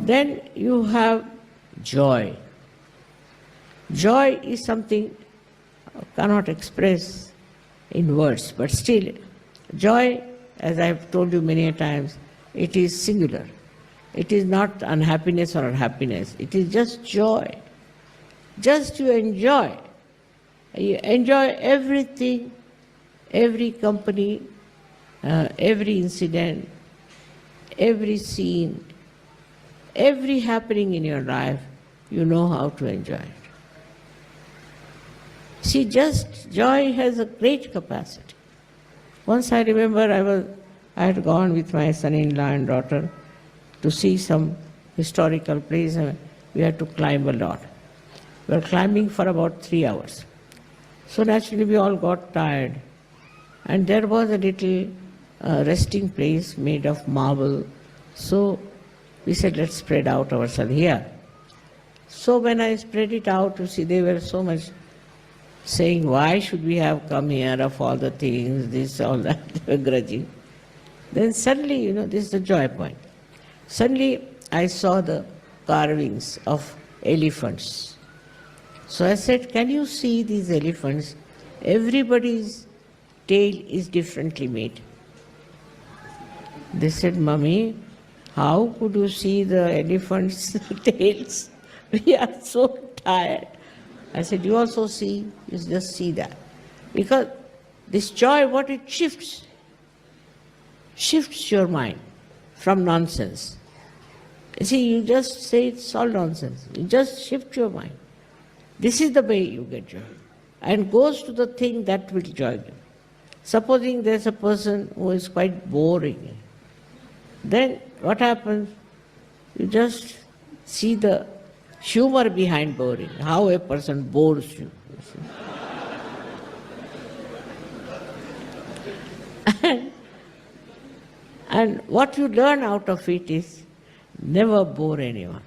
Then you have joy. Joy is something I cannot express in words, but still, joy, as I have told you many times, it is singular. It is not unhappiness or unhappiness. It is just joy. Just you enjoy. You enjoy everything, every company, every incident, every scene, every happening in your life, you know how to enjoy it. See, just joy has a great capacity. Once I remember I had gone with my son-in-law and daughter to see some historical place, and we had to climb a lot. We were climbing for about 3 hours. So naturally we all got tired. And there was a little resting place made of marble. So we said, let's spread out ourselves here. So when I spread it out, you see, they were so much saying, why should we have come here of all the things, this, all that, they were grudging. Then suddenly, this is the joy point. Suddenly I saw the carvings of elephants. So I said, can you see these elephants? Everybody's tail is differently made. They said, Mummy, how could you see the elephants' tails? We are so tired. I said, you also see, you just see that. Because this joy, what it shifts your mind from nonsense. You see, you just say it's all nonsense. You just shift your mind. This is the way you get joy. And goes to the thing that will joy you. Supposing there's a person who is quite boring, then what happens? You just see the humor behind boring, how a person bores you. And what you learn out of it is never bore anyone.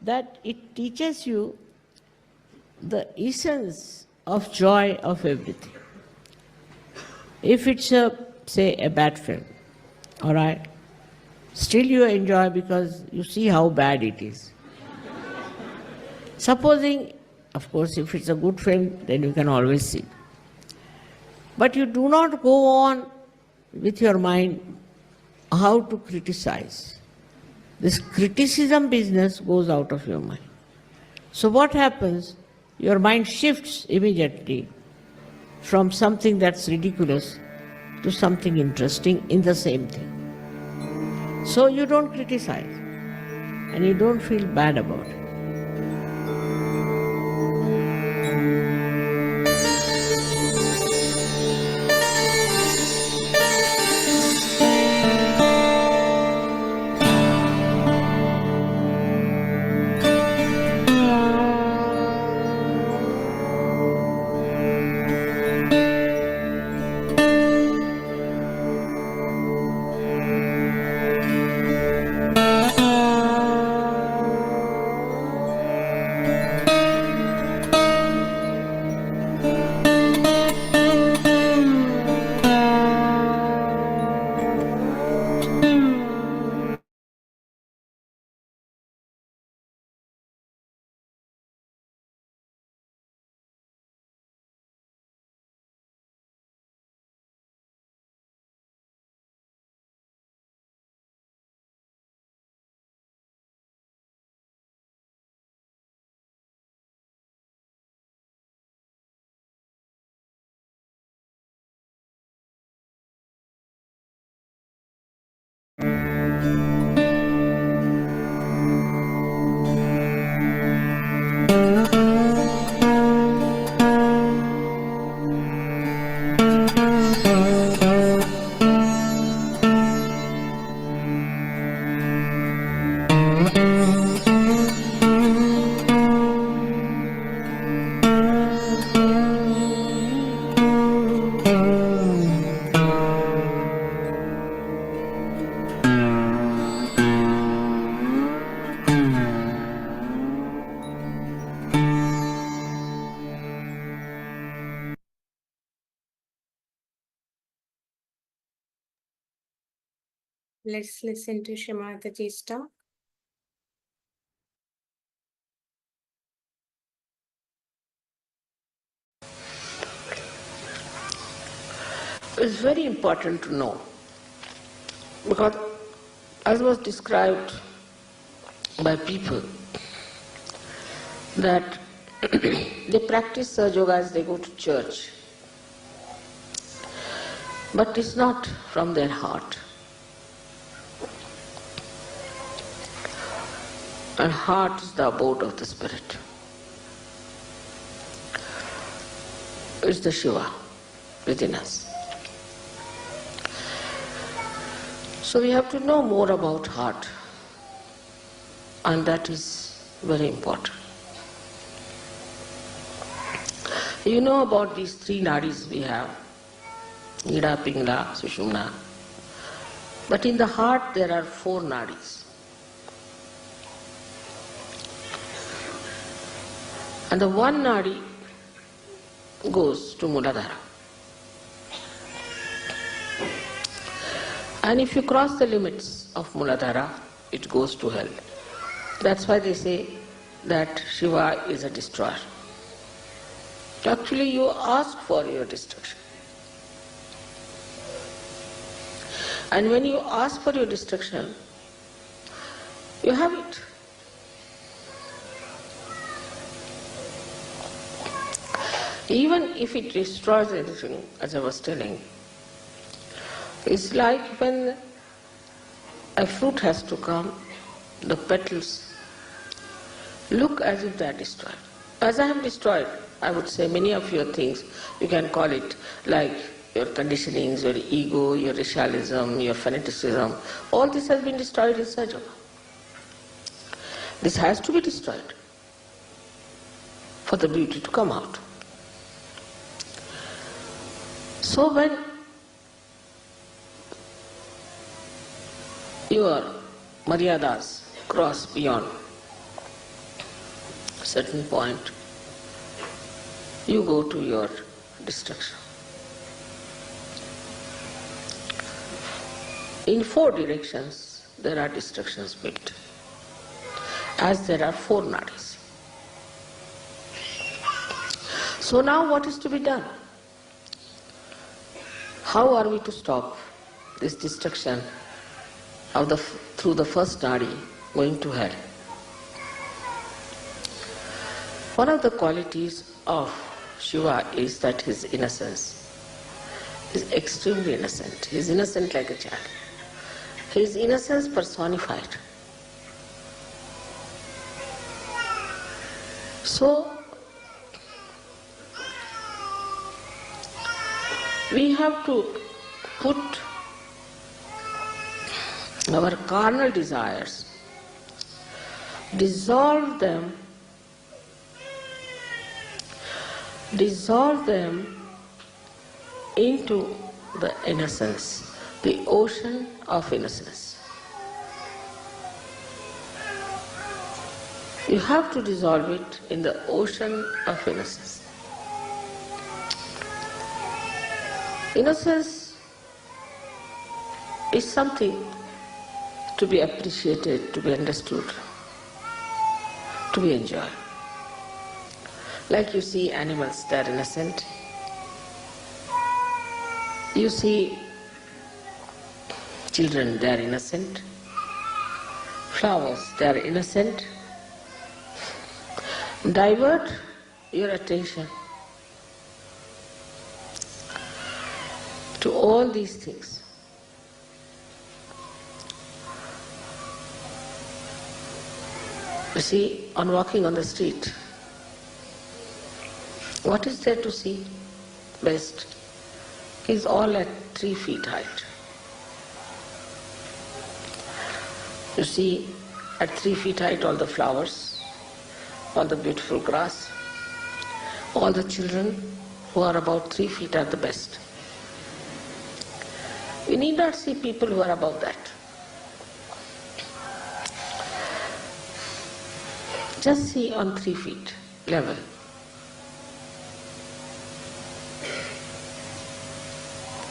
that it teaches you the essence of joy of everything. If it's say a bad film, all right, still you enjoy because you see how bad it is. Supposing, of course, if it's a good film, then you can always see. But you do not go on with your mind how to criticize. This criticism business goes out of your mind. So what happens? Your mind shifts immediately from something that's ridiculous to something interesting in the same thing. So you don't criticize and you don't feel bad about it. Let's listen to Shri Mataji's talk. It's very important to know, because as was described by people, that they practice Sahaja Yoga as they go to church, but it's not from their heart. And heart is the abode of the spirit. It's the Shiva within us. So we have to know more about heart, and that is very important. You know about these three nadis we have, Ida, Pingala, Sushumna. But in the heart there are four nadis. And the one nadi goes to Muladhara. And if you cross the limits of Muladhara, it goes to hell. That's why they say that Shiva is a destroyer. Actually, you ask for your destruction. And when you ask for your destruction, you have it. Even if it destroys anything, as I was telling, it's like when a fruit has to come, the petals look as if they are destroyed. As I have destroyed, I would say many of your things, you can call it like your conditionings, your ego, your racialism, your fanaticism, all this has been destroyed in Sahaja Yoga. This has to be destroyed for the beauty to come out. So when your maryadas cross beyond, certain point, you go to your destruction. In 4 directions there are destructions built, as there are 4 nadis. So now what is to be done? How are we to stop this destruction of through the first nadi going to hell? One of the qualities of Shiva is that his innocence is extremely innocent. He is innocent like a child. His innocence personified. So, we have to put our carnal desires, dissolve them into the innocence, the ocean of innocence. You have to dissolve it in the ocean of innocence. Innocence is something to be appreciated, to be understood, to be enjoyed. Like you see animals, they are innocent. You see children, they are innocent. Flowers, they are innocent. Divert your attention to all these things. You see, on walking on the street, what is there to see? Best is all at 3 feet height. You see at 3 feet height all the flowers, all the beautiful grass, all the children who are about 3 feet are the best. We need not see people who are above that. Just see on 3 feet level.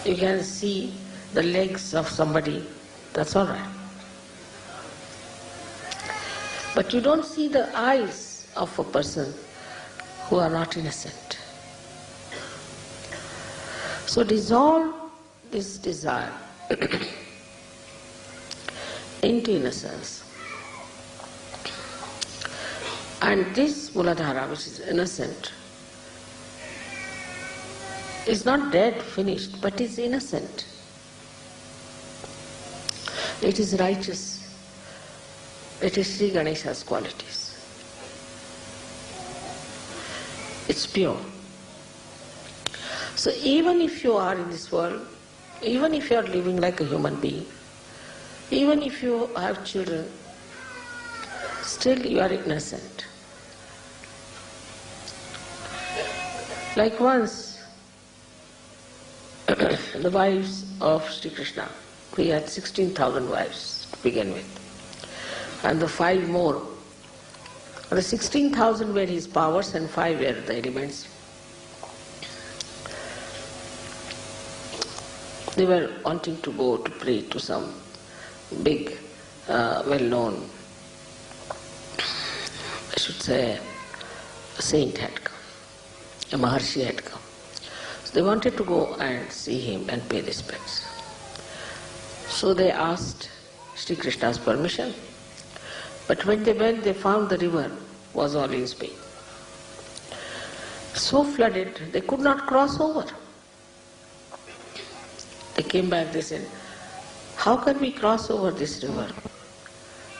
You can see the legs of somebody, that's all right. But you don't see the eyes of a person who are not innocent. So dissolve this desire into innocence. And this Muladhara, which is innocent, is not dead, finished, but is innocent. It is righteous. It is Sri Ganesha's qualities. It's pure. So even if you are in this world, even if you are living like a human being, even if you have children, still you are innocent. Like once, the wives of Sri Krishna, he had 16,000 wives to begin with. And the 5 more, the 16,000 were his powers and 5 were the elements. They were wanting to go to pray to some big, well-known, I should say, a saint had come, a Maharshi had come. So they wanted to go and see him and pay respects. So they asked Sri Krishna's permission. But when they went, they found the river was all in speed. So flooded, they could not cross over. They came back, they said, how can we cross over this river?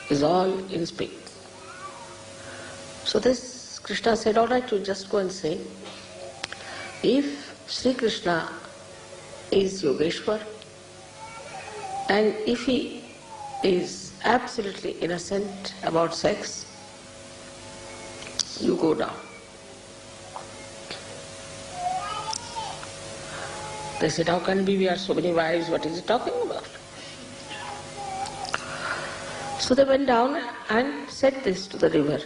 It's all in speed. So this Krishna said, all right, you just go and say, if Sri Krishna is Yogeshwar, and if he is absolutely innocent about sex, you go down. They said, how can we have so many wives, what is he talking about? So they went down and said this to the river,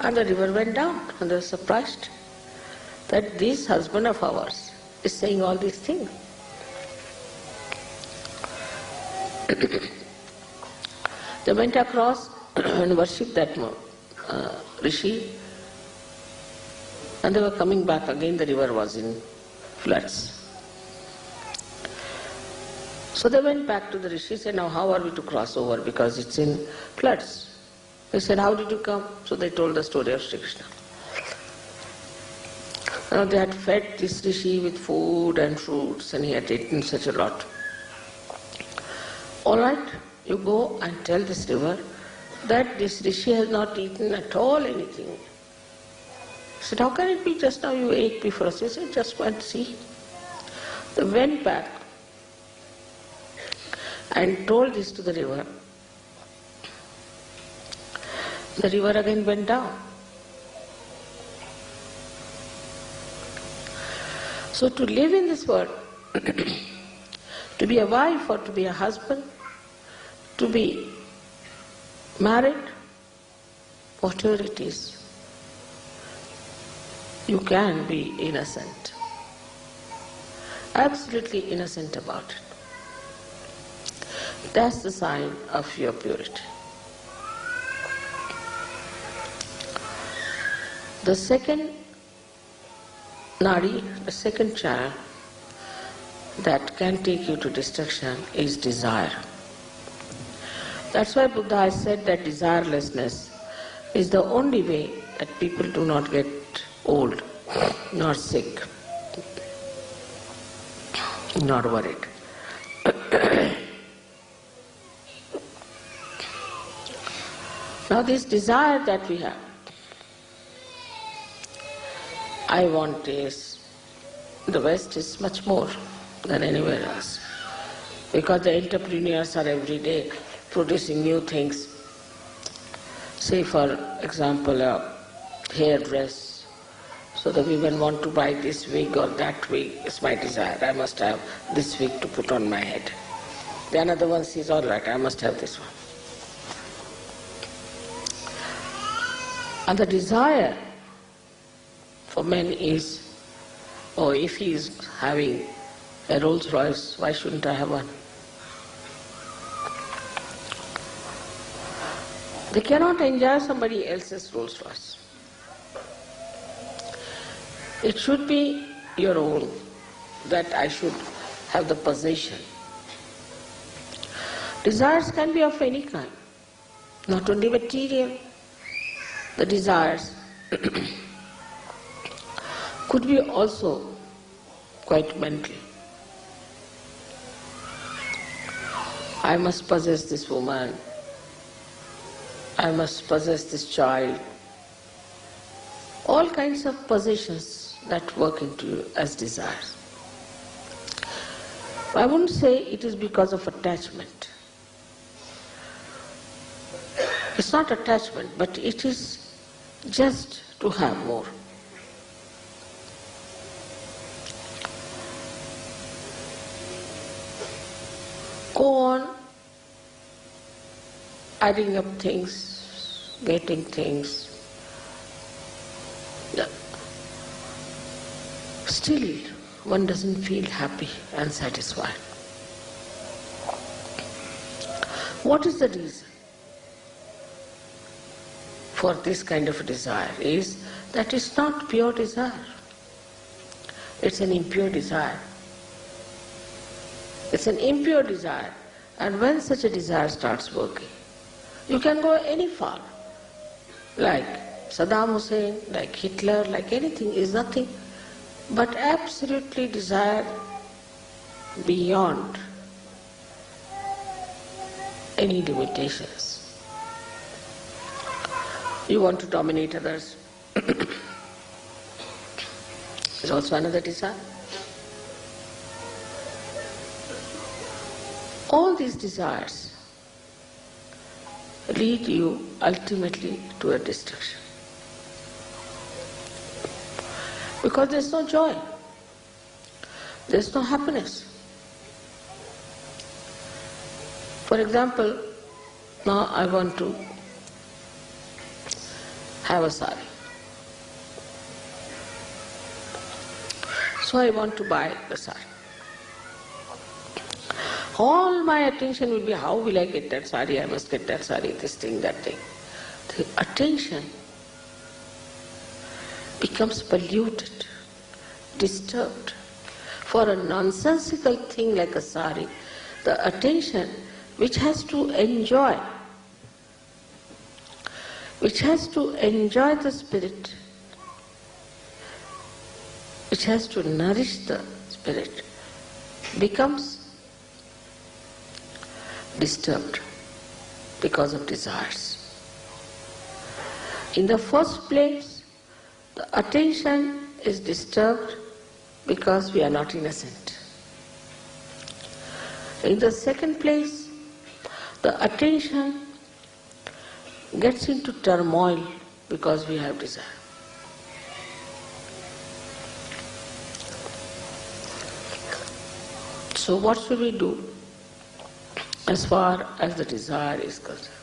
And the river went down, and they were surprised that this husband of ours is saying all these things. They went across and worshipped that rishi, and they were coming back again. The river was in floods. So they went back to the rishi and said, now how are we to cross over, because it's in floods? They said, how did you come? So they told the story of Sri Krishna. Now they had fed this rishi with food and fruits, and he had eaten such a lot. All right, you go and tell this river that this rishi has not eaten at all anything. He said, how can it be? Just now you ate before us. He said, just go and see. They went back and told this to the river. The river again went down. So to live in this world, to be a wife or to be a husband, to be married, whatever it is, you can be innocent, absolutely innocent about it. That's the sign of your purity. The second nadi, the second channel that can take you to destruction is desire. That's why Buddha has said that desirelessness is the only way that people do not get old, nor sick, nor worried. Now this desire that we have, I want this, the West is much more than anywhere else, because the entrepreneurs are every day producing new things. Say for example a hairdress, so the women want to buy this wig or that wig. It's my desire, I must have this wig to put on my head. The another one says, all right, I must have this one. And the desire for men is, oh, if he is having a Rolls Royce, why shouldn't I have one? They cannot enjoy somebody else's Rolls Royce. It should be your own, that I should have the possession. Desires can be of any kind, not only material. The desires could be also quite mental. I must possess this woman, I must possess this child. All kinds of possessions that work into you as desires. I wouldn't say it is because of attachment. It's not attachment, but it is just to have more. Go on adding up things, getting things. Still, one doesn't feel happy and satisfied. What is the reason for this kind of desire? Is that it's not pure desire. It's an impure desire. It's an impure desire. And when such a desire starts working, you can go any far. Like Saddam Hussein, like Hitler, like anything, is nothing but absolutely desire beyond any limitations. You want to dominate others. Is also another desire. All these desires lead you ultimately to a destruction. Because there's no joy, there's no happiness. For example, now I want to have a sari. So I want to buy the sari. All my attention will be, how will I get that sari? I must get that sari, this thing, that thing. The attention becomes polluted, disturbed. For a nonsensical thing like a sari, the attention which has to enjoy the spirit, which has to nourish the spirit, becomes disturbed because of desires. In the first place, the attention is disturbed because we are not innocent. In the second place, the attention gets into turmoil because we have desire. So what should we do as far as the desire is concerned?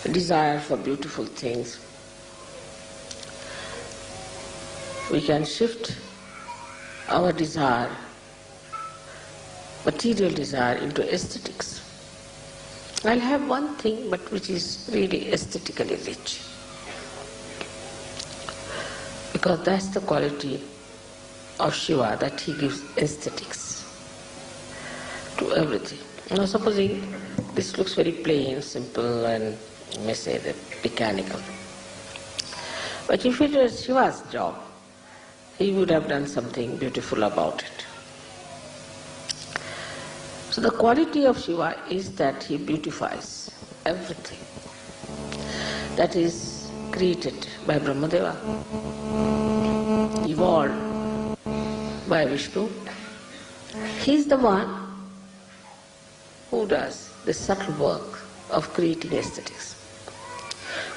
The desire for beautiful things. We can shift our desire, material desire, into aesthetics. I'll have one thing, but which is really aesthetically rich. Because that's the quality of Shiva, that he gives aesthetics to everything. Now supposing this looks very plain, simple, and you may say that mechanical. But if it was Shiva's job, he would have done something beautiful about it. So the quality of Shiva is that he beautifies everything that is created by Brahmadeva, evolved by Vishnu. He is the one who does the subtle work of creating aesthetics.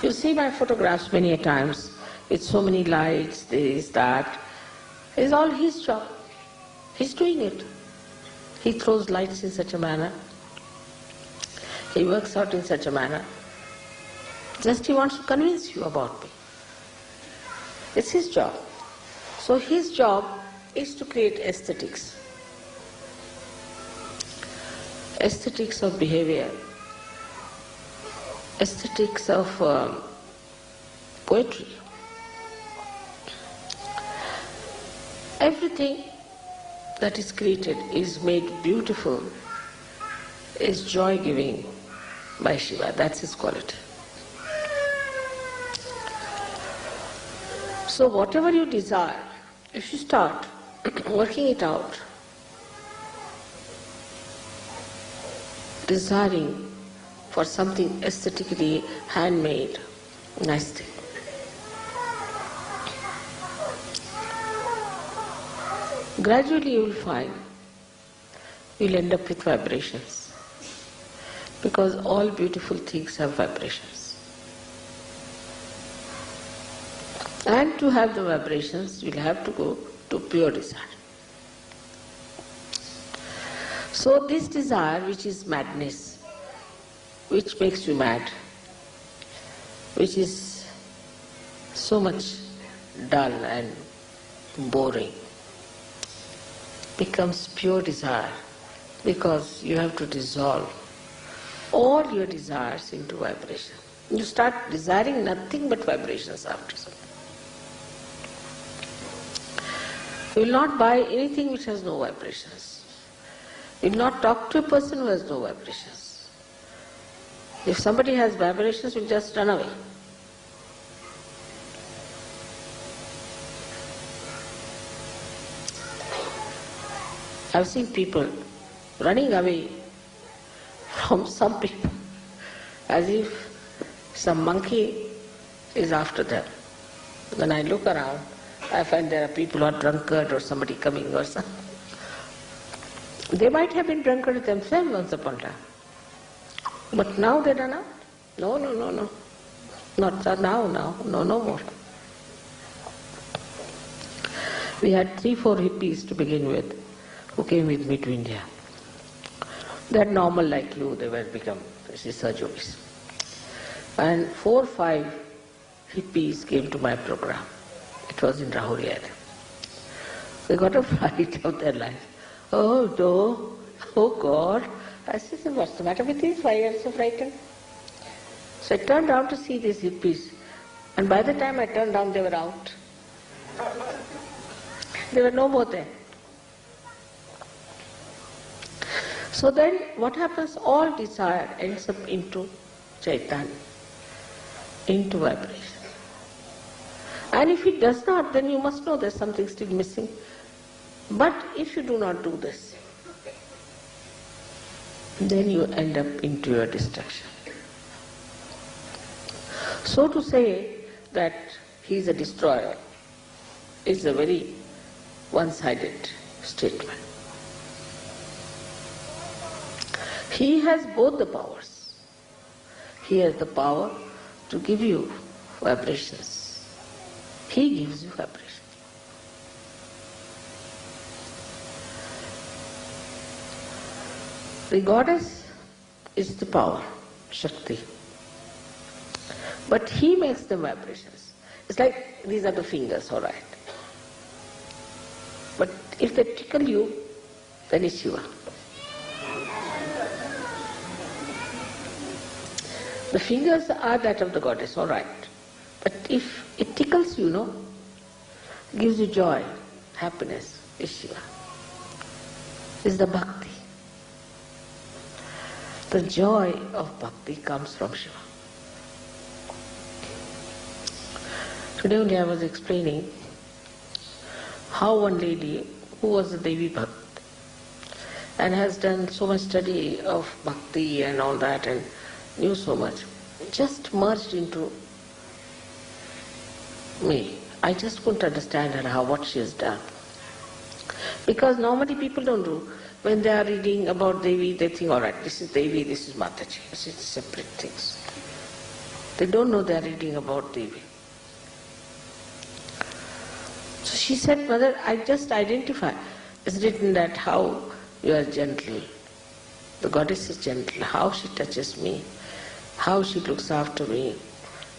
You see my photographs many a times with so many lights, this, that. It's all his job. He's doing it. He throws lights in such a manner. He works out in such a manner. Just he wants to convince you about me. It's his job. So his job is to create aesthetics. Aesthetics of behavior. Aesthetics of poetry. Everything that is created is made beautiful, is joy-giving by Shiva. That's his quality. So whatever you desire, if you start working it out, desiring for something aesthetically handmade, nice thing, gradually you will find you will end up with vibrations, because all beautiful things have vibrations. And to have the vibrations, you will have to go to pure desire. So this desire, which is madness, which makes you mad, which is so much dull and boring, becomes pure desire, because you have to dissolve all your desires into vibration. You start desiring nothing but vibrations after some. You will not buy anything which has no vibrations. You will not talk to a person who has no vibrations. If somebody has vibrations, you will just run away. I've seen people running away from some people as if some monkey is after them. When I look around, I find there are people who are drunkard or somebody coming or something. They might have been drunkard themselves once upon a time. But now they run out. No. Not now, no more. We had 3-4 hippies to begin with, who came with me to India. They are normal like you, they were become this is Sahaja Yogis. And 4 or 5 hippies came to my program. It was in Rahul. They got a fright of their life. Oh no, oh God. I said, what's the matter with these? Why are you so frightened? So I turned around to see these hippies. And by the time I turned around, they were out. They were no more there. So then what happens? All desire ends up into Chaitanya, into vibration. And if it does not, then you must know there's something still missing. But if you do not do this, then you end up into your destruction. So to say that he is a destroyer is a very one-sided statement. He has both the powers. He has the power to give you vibrations. He gives you vibrations. The goddess is the power, Shakti. But he makes the vibrations. It's like these are the fingers, all right. But if they tickle you, then it's Shiva. The fingers are that of the goddess, all right. But if it tickles you, gives you joy, happiness, is Shiva. Is the bhakti. The joy of bhakti comes from Shiva. Today only I was explaining how one lady who was a Devi Bhakt and has done so much study of bhakti and all that and knew so much, just merged into me. I just couldn't understand her, what she has done. Because normally people don't do. When they are reading about Devi, they think, all right, this is Devi, this is Mataji. This is separate things. They don't know they are reading about Devi. So she said, Mother, I just identify. It's written that how you are gentle. The goddess is gentle. How she touches me. How she looks after me.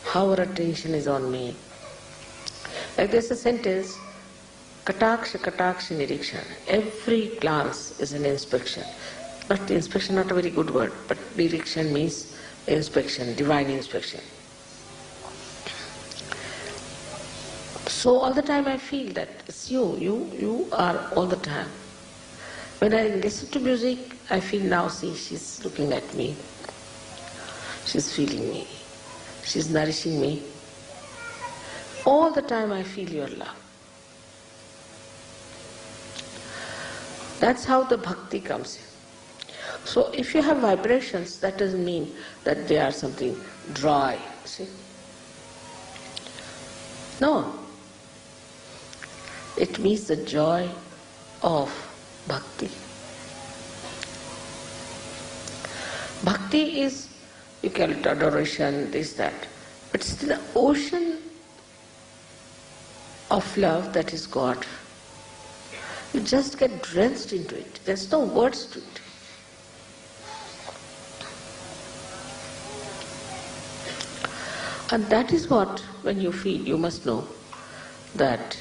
How her attention is on me. Like there's a sentence, Kataksha, Kataksha, Nirikshan. Every glance is an inspection. Not inspection, not a very good word, but Nirikshan means inspection, divine inspection. So all the time I feel that it's you are all the time. When I listen to music, I feel now, see, she's looking at me. She's feeling me. She's nourishing me. All the time I feel your love. That's how the bhakti comes in. So if you have vibrations, that doesn't mean that they are something dry, see? No. It means the joy of bhakti. Bhakti is, you call it adoration, this, that. But it's the ocean of love that is God. You just get drenched into it. There's no words to it. And that is what, when you feel, you must know that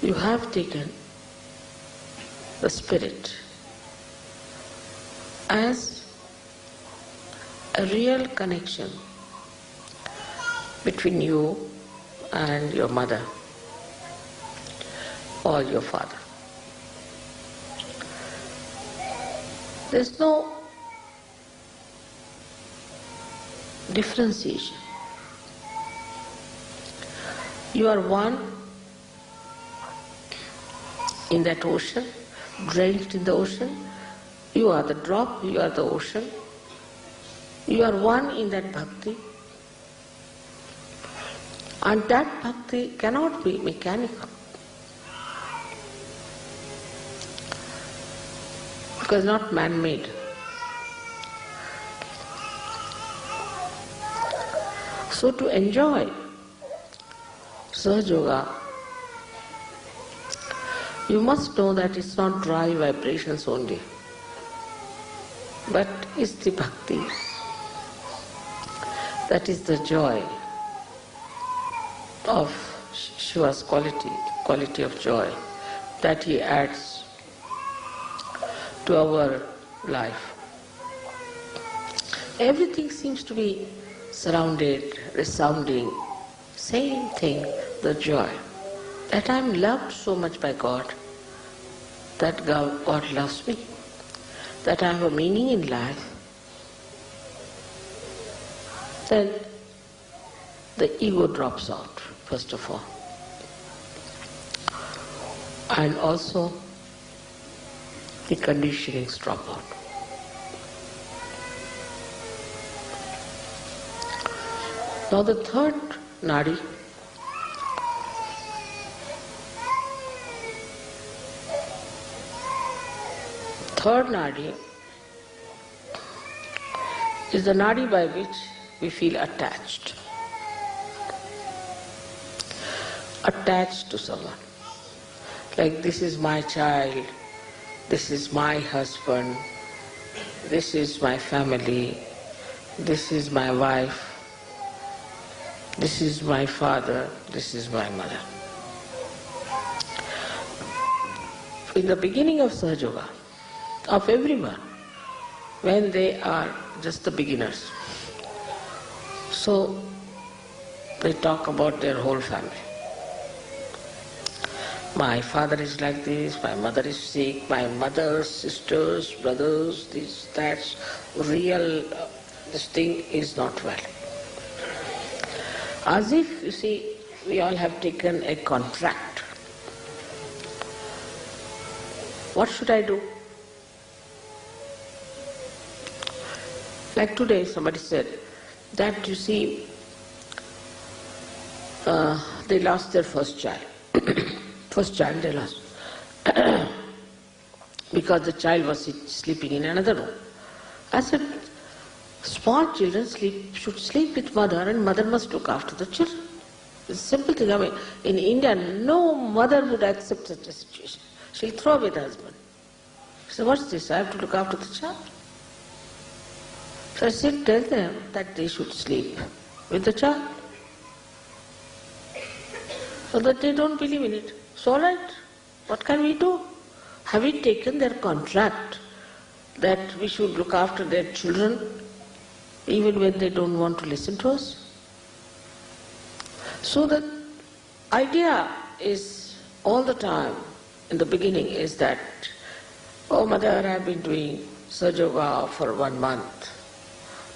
you have taken the spirit as a real connection between you and your mother or your father. There's no differentiation. You are one in that ocean, drenched in the ocean. You are the drop, you are the ocean. You are one in that bhakti. And that bhakti cannot be mechanical. Because not man-made. So to enjoy Sahaja Yoga, you must know that it's not dry vibrations only. but is the bhakti. That is the joy of Shiva's quality of joy that he adds to our life. Everything seems to be surrounded, resounding, same thing, the joy. That I am loved so much by God, that God loves me, that I have a meaning in life, then the ego drops out, first of all. And also the conditionings drop out. Now the third nadi is the nadi by which we feel attached to someone. Like, this is my child, this is my husband, this is my family, this is my wife, this is my father, this is my mother. In the beginning of Sahaja Yoga, of everyone, when they are just the beginners, so they talk about their whole family. My father is like this, my mother is sick, my mother's sisters, brothers, this, that, real, this thing is not well. As if, you see, we all have taken a contract. What should I do? Like today somebody said that, you see, they lost their first child. First child they lost because the child was sleeping in another room. I said, small children should sleep with mother, and mother must look after the children. It's a simple thing. I mean, in India, no mother would accept such a situation. She'll throw away the husband. She said, what's this? I have to look after the child. So I said, tell them that they should sleep with the child, so that they don't believe in it. So all right, what can we do? Have we taken their contract that we should look after their children even when they don't want to listen to us? So the idea is all the time, in the beginning, is that, oh mother, I've been doing Sahaja Yoga for 1 month,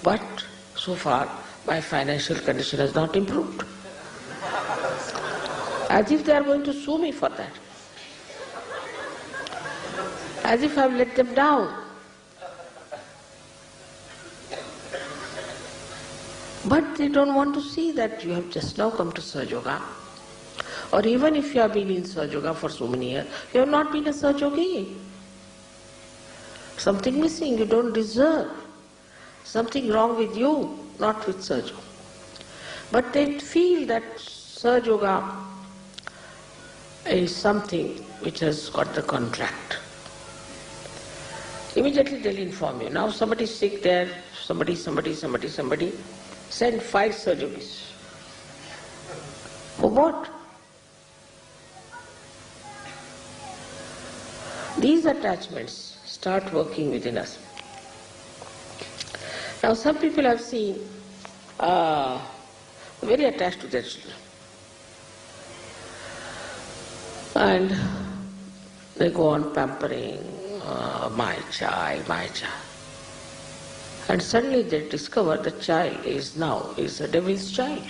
but so far my financial condition has not improved. As if they are going to sue me for that. As if I've let them down. But they don't want to see that you have just now come to Sahaja Yoga. Or even if you have been in Sahaja Yoga for so many years, you have not been a Sahaja Yogi. Something missing, you don't deserve. Something wrong with you, not with Sahaja Yoga. But they feel that Sahaja Yoga is something which has got the contract. Immediately they'll inform you. Now somebody is sick there, somebody, send 5 Sahaja Yogis. For what? These attachments start working within us. Now some people I've seen very attached to their children. And they go on pampering, my child. And suddenly they discover the child is a devil's child.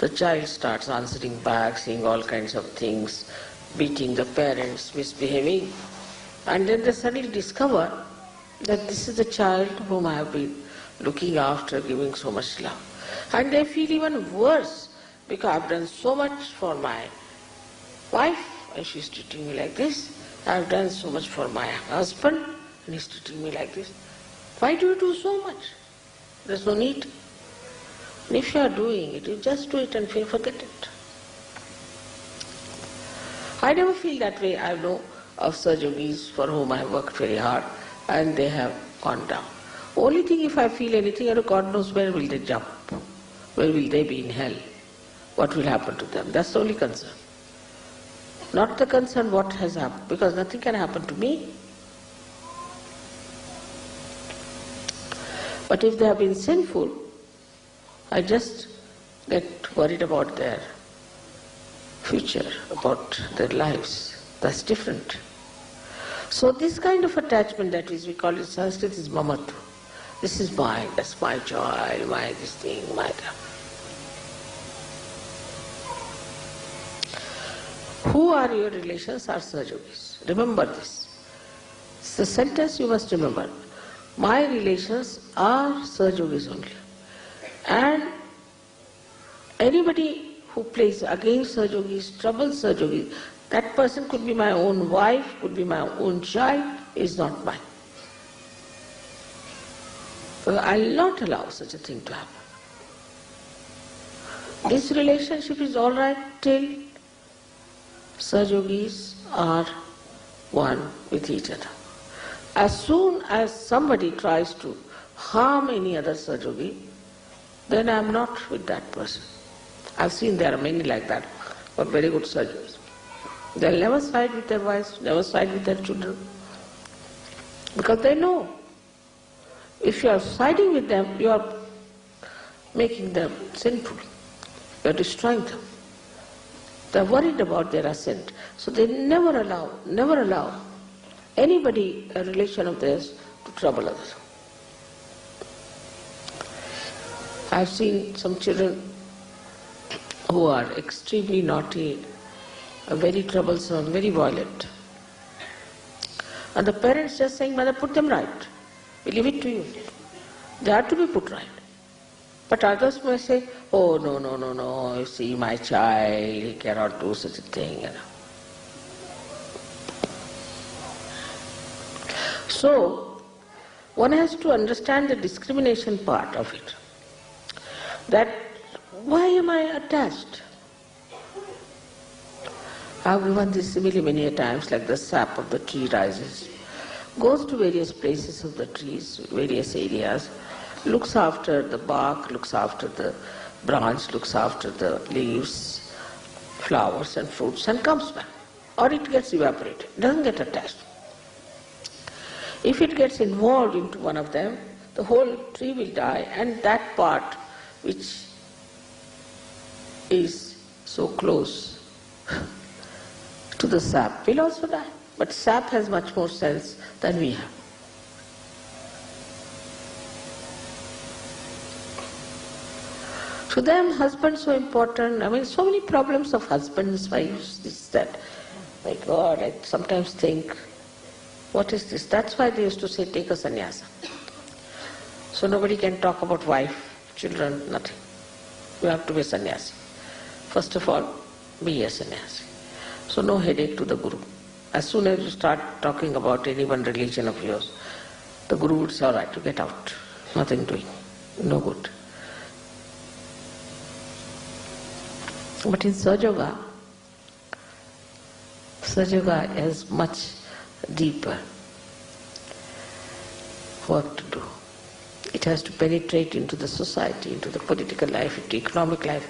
The child starts answering back, saying all kinds of things, beating the parents, misbehaving. And then they suddenly discover that this is the child whom I have been looking after, giving so much love. And they feel even worse, because I have done so much for my wife and she is treating me like this. I have done so much for my husband and he is treating me like this. Why do you do so much? There is no need. And if you are doing it, you just do it and forget it. I never feel that way. I know of Sahaja Yogis for whom I have worked very hard, and they have gone down. Only thing, if I feel anything, God knows where will they jump, where will they be in hell, what will happen to them. That's the only concern. Not the concern what has happened, because nothing can happen to me. But if they have been sinful, I just get worried about their future, about their lives. That's different. So this kind of attachment, that is, we call it in Sanskrit, is mamatva. This is mine, that's my child, my this thing, my that. Who are your relations are Sahaja Yogis. Remember this. It's the sentence you must remember. My relations are Sahaja Yogis only. And anybody who plays against Sahaja Yogis, troubles Sahaja Yogis, that person could be my own wife, could be my own child, is not mine. So I will not allow such a thing to happen. This relationship is all right till Sahaja Yogis are one with each other. As soon as somebody tries to harm any other Sahaja Yogi, then I am not with that person. I've seen there are many like that, but very good Sahaja Yogis. They'll never side with their wives, never side with their children, because they know if you are siding with them, you are making them sinful. You are destroying them. They are worried about their ascent. So they never allow anybody, a relation of theirs, to trouble others. I have seen some children who are extremely naughty, very troublesome, very violent. And the parents just saying, Mother, put them right. We leave it to you. They are to be put right. But others may say, oh, no, you see, my child, he cannot do such a thing. So, one has to understand the discrimination part of it. That, why am I attached? I have given this simile many a times, like the sap of the tree rises, goes to various places of the trees, various areas, looks after the bark, looks after the branch, looks after the leaves, flowers and fruits, and comes back. Or it gets evaporated, doesn't get attached. If it gets involved into one of them, the whole tree will die, and that part which is so close to the sap will also die. But sap has much more sense than we have. To them, husband so important. I mean, so many problems of husbands, wives, this, that. My God, I sometimes think, what is this? That's why they used to say, take a sannyasa. So nobody can talk about wife, children, nothing. You have to be a sannyasi. First of all, be a sannyasi. So no headache to the guru. As soon as you start talking about any one religion of yours, the guru would say, all right, you get out. Nothing doing. No good. But in Sahaja Yoga has much deeper work to do. It has to penetrate into the society, into the political life, into economic life.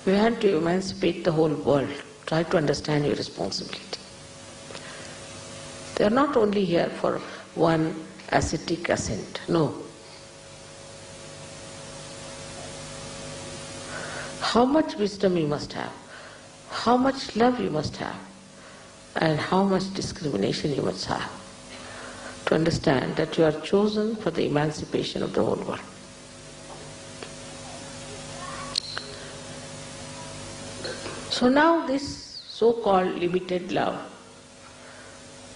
We have to emancipate the whole world. Try to understand your responsibility. They are not only here for one ascetic ascent. No. How much wisdom you must have, how much love you must have, and how much discrimination you must have to understand that you are chosen for the emancipation of the whole world. So now this so-called limited love,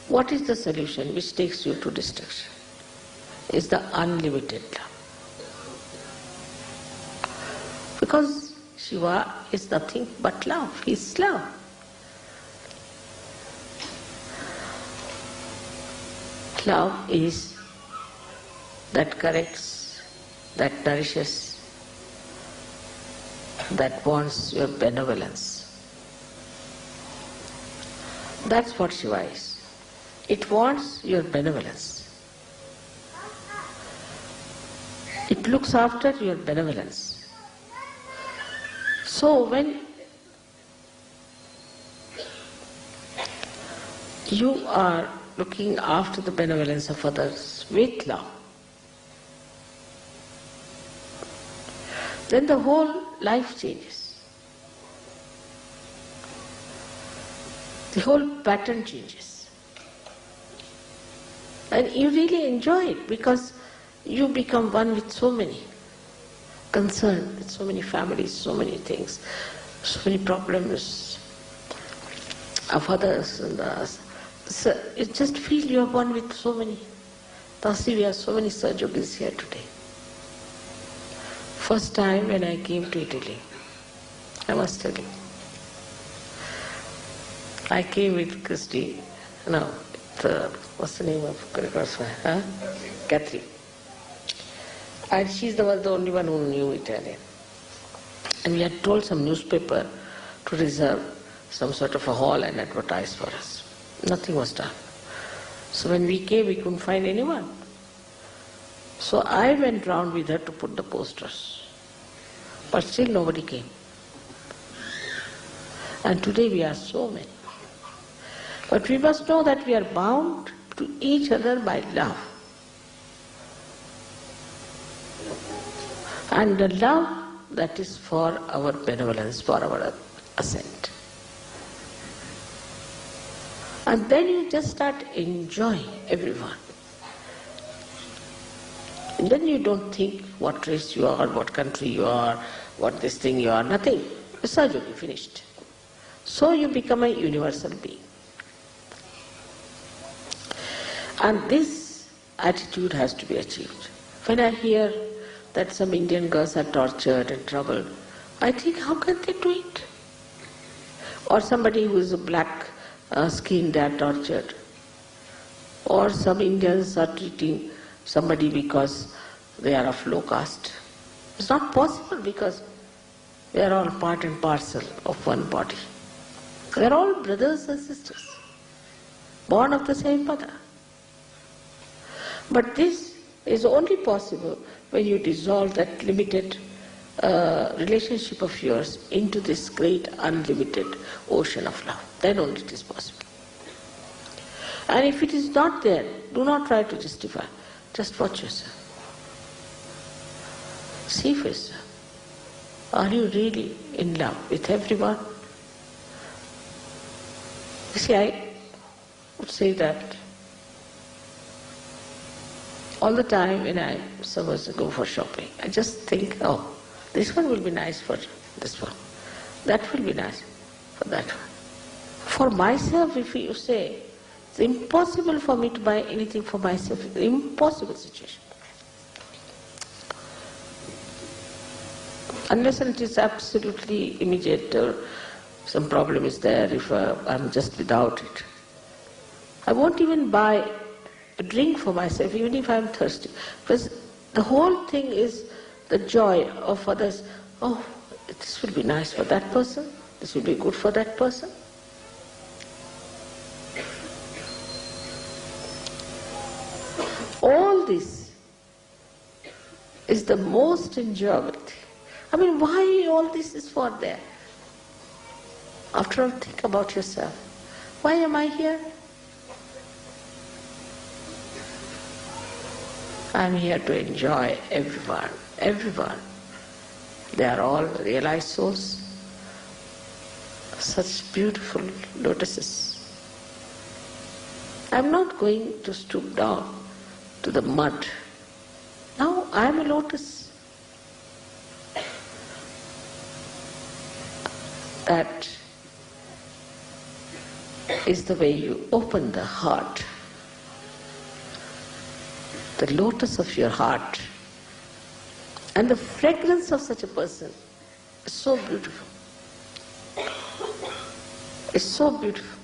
what is the solution which takes you to destruction? Is the unlimited love. Because Shiva is nothing but love. He is love. Love is that corrects, that nourishes, that wants your benevolence. That's what Shiva is. It wants your benevolence. It looks after your benevolence. So when you are looking after the benevolence of others with love, then the whole life changes. The whole pattern changes. And you really enjoy it because you become one with so many, concerned with so many families, so many things, so many problems of others and us. So you just feel you are one with so many. Thus we have so many Sahaja Yogis here today. First time when I came to Italy, I must tell you, I came with Christy, what's the name of Catherine. And she's the only one who knew Italian. And we had told some newspaper to reserve some sort of a hall and advertise for us. Nothing was done. So when we came, we couldn't find anyone. So I went round with her to put the posters. But still nobody came. And today we are so many. But we must know that we are bound to each other by love. And the love that is for our benevolence, for our ascent. And then you just start enjoying everyone. And then you don't think what race you are, what country you are, what this thing you are, nothing. You're Sahaja Yogi, finished. So you become a universal being. And this attitude has to be achieved. When I hear that some Indian girls are tortured and troubled, I think, how can they do it? Or somebody who is a black skin, they are tortured. Or some Indians are treating somebody because they are of low caste. It's not possible because we are all part and parcel of one body. We are all brothers and sisters, born of the same mother. But this is only possible when you dissolve that limited relationship of yours into this great unlimited ocean of love. Then only it is possible. And if it is not there, do not try to justify. Just watch yourself. See for yourself. Are you really in love with everyone? You see, I would say that all the time when I suppose to go for shopping, I just think, oh, this one will be nice for this one. That will be nice for that one. For myself, if you say, it's impossible for me to buy anything for myself. It's an impossible situation. Unless it is absolutely immediate or some problem is there, if I'm just without it. I won't even buy a drink for myself, even if I'm thirsty. Because the whole thing is the joy of others. Oh, this will be nice for that person. This will be good for that person. All this is the most enjoyable thing. I mean, why all this is for there? After all, think about yourself. Why am I here? I'm here to enjoy everyone, everyone. They are all realized souls. Such beautiful lotuses. I'm not going to stoop down to the mud. Now I am a lotus. That is the way you open the heart. The lotus of your heart. And the fragrance of such a person is so beautiful. It's so beautiful.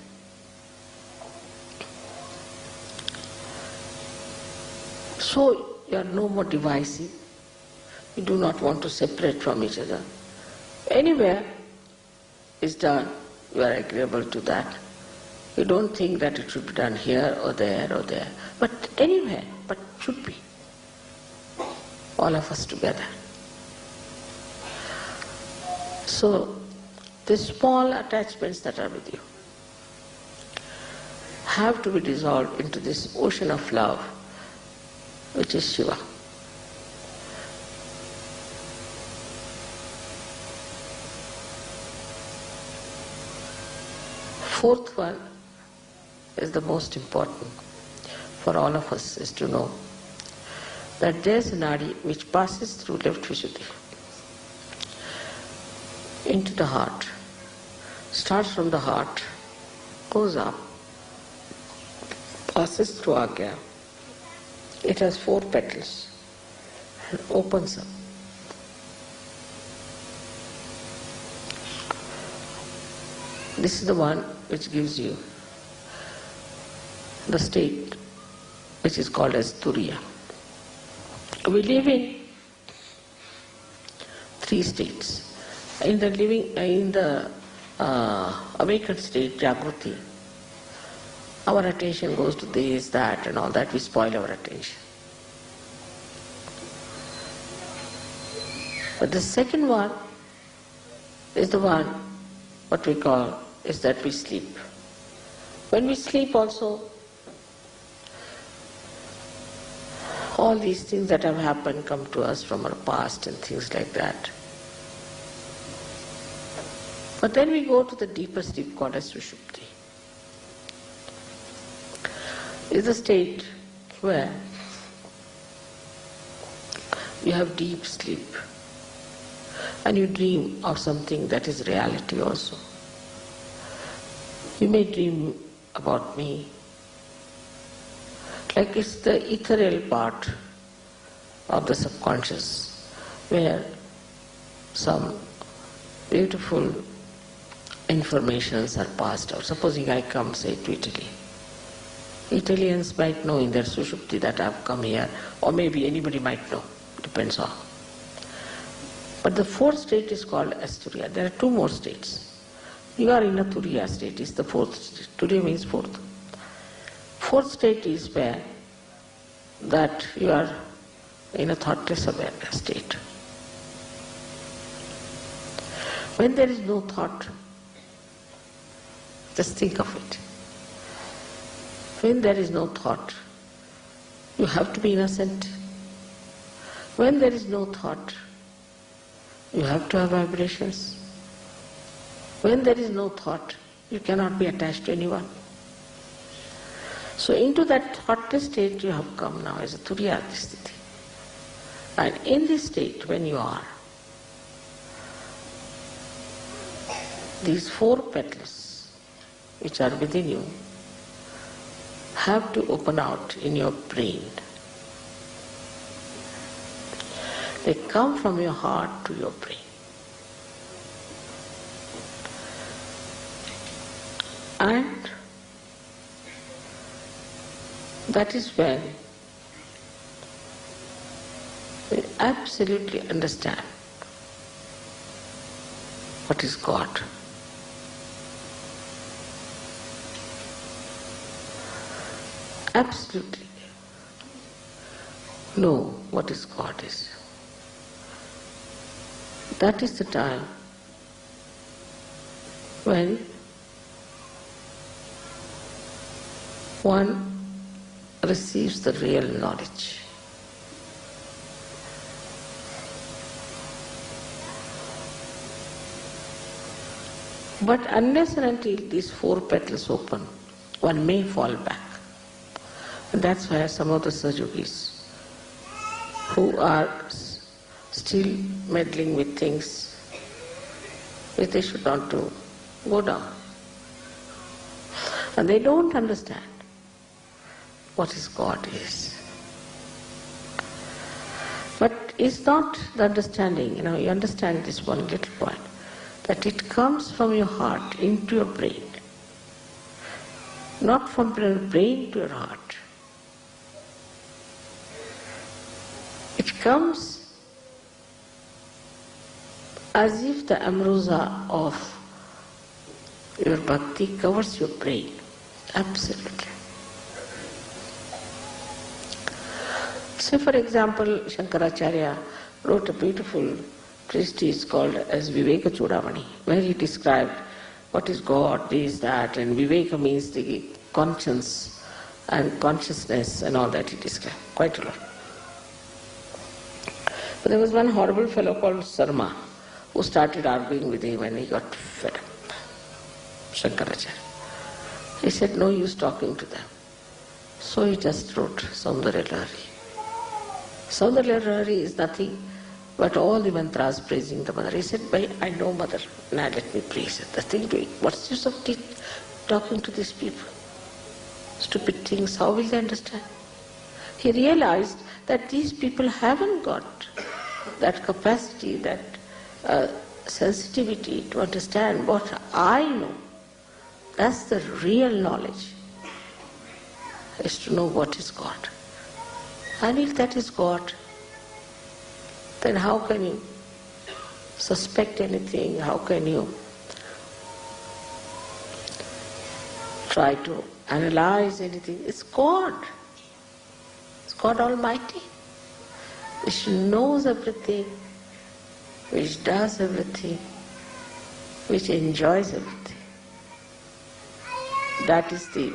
So you are no more divisive. You do not want to separate from each other. Anywhere is done, you are agreeable to that. You don't think that it should be done here or there, but anywhere, but it should be. All of us together. So, the small attachments that are with you have to be dissolved into this ocean of love, which is Shiva. Fourth one is the most important for all of us, is to know that there is a nadi which passes through left Vishuddhi into the heart, starts from the heart, goes up, passes through Agya. It has 4 petals and opens up. This is the one which gives you the state which is called as Turiya. We live in 3 states. In the awakened state, Jagruti, our attention goes to this, that and all that, we spoil our attention. But the second one is the one, what we call, is that we sleep. When we sleep also, all these things that have happened come to us from our past and things like that. But then we go to the deeper sleep called as Sushupti. It's a state where you have deep sleep and you dream of something that is reality also. You may dream about me, like it's the ethereal part of the subconscious where some beautiful informations are passed out. Supposing I come, say, to Italy. Italians might know in their Sushupti that I've come here, or maybe anybody might know, depends on. But the 4th state is called as Turiya. There are 2 more states. You are in a Turiya state, is the 4th state. Turiya means 4th. 4th state is where that you are in a thoughtless awareness state. When there is no thought, just think of it. When there is no thought, you have to be innocent. When there is no thought, you have to have vibrations. When there is no thought, you cannot be attached to anyone. So into that thoughtless state you have come now as a Turiyadhisthiti. And in this state, when you are, these 4 petals which are within you have to open out in your brain. They come from your heart to your brain. And that is when we absolutely understand what is God. Absolutely know what is God is. That is the time when one receives the real knowledge. But unless and until these 4 petals open, one may fall back. And that's why some of the Sahajogis who are still meddling with things which they should not do, go down. And they don't understand what is God is. But it's not the understanding, you understand this one little point, that it comes from your heart into your brain, not from your brain to your heart. It comes as if the ambrosia of your bhakti covers your brain. Absolutely. So, for example, Shankaracharya wrote a beautiful treatise called as Viveka Chudamani, where he described what is God, this, that, and Viveka means the conscience and consciousness and all that he described, quite a lot. But there was one horrible fellow called Sarma who started arguing with him and he got fed up. Shankaracharya. He said, no use talking to them. So he just wrote Saundarya Lahari. Saundarya Lahari is nothing but all the mantras praising the mother. He said, I know mother, now let me praise her. The thing doing, what's the use of talking to these people? Stupid things, how will they understand? He realized that these people haven't got that capacity, that sensitivity to understand what I know. That's the real knowledge, is to know what is God. And if that is God, then how can you suspect anything? How can you try to analyze anything? It's God. It's God Almighty, which knows everything, which does everything, which enjoys everything. That is the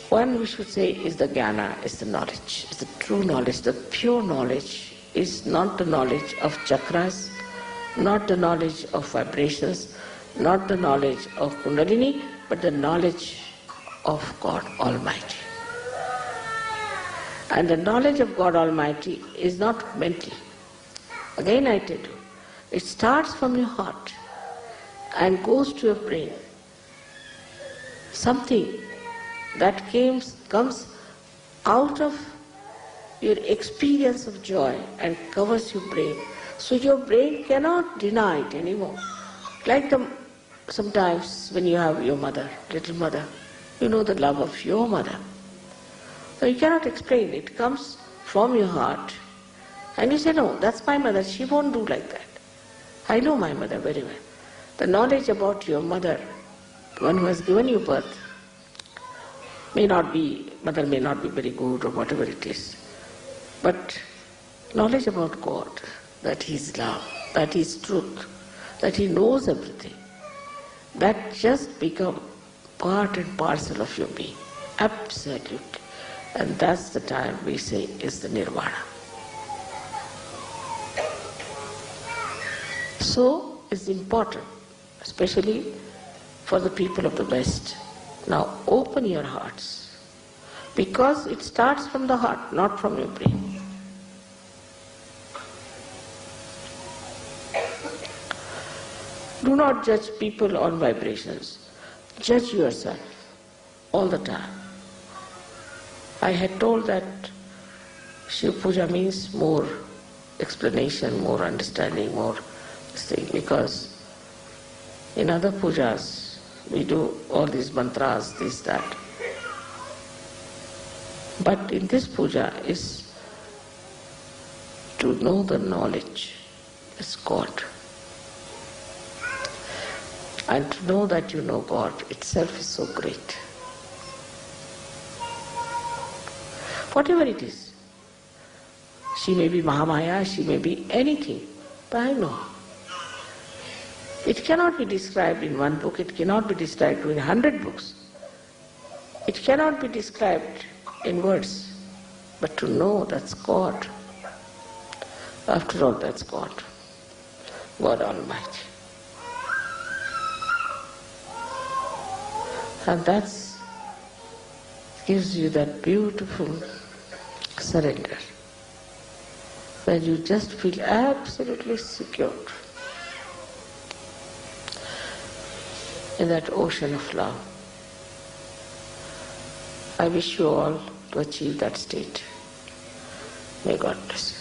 one we should say is the jnana, is the knowledge, is the true knowledge, the pure knowledge. Is not the knowledge of chakras, not the knowledge of vibrations, not the knowledge of Kundalini, but the knowledge of God Almighty. And the knowledge of God Almighty is not mental. Again I tell you, it starts from your heart and goes to your brain. Something that comes out of your experience of joy and covers your brain. So your brain cannot deny it anymore. Like sometimes when you have your mother, little mother, you know the love of your mother. So you cannot explain it. It comes from your heart. And you say, no, that's my mother, she won't do like that. I know my mother very well. The knowledge about your mother, the one who has given you birth, mother may not be very good or whatever it is. But knowledge about God, that He is love, that He is truth, that He knows everything, that just become part and parcel of your being. Absolutely. And that's the time we say is the nirvana. So it's important, especially for the people of the West. Now open your hearts, because it starts from the heart, not from your brain. Do not judge people on vibrations. Judge yourself all the time. I had told that Shiv Puja means more explanation, more understanding, more this thing, because in other pujas we do all these mantras, this, that. But in this puja is to know the knowledge, it's God. And to know that you know God itself is so great. Whatever it is, she may be Mahamaya, she may be anything, but I know. It cannot be described in one book, it cannot be described in 100 books. It cannot be described in words, but to know that's God. After all, that's God, God Almighty. And that gives you that beautiful surrender, where you just feel absolutely secure in that ocean of love. I wish you all to achieve that state. May God bless you.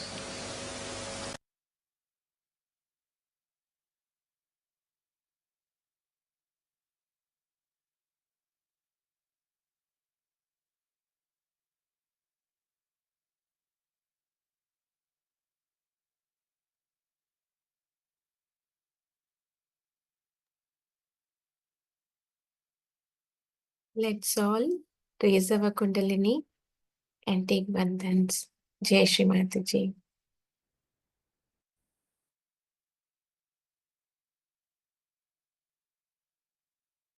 Let's all raise our Kundalini and take bandhans. Jai Shri Mataji.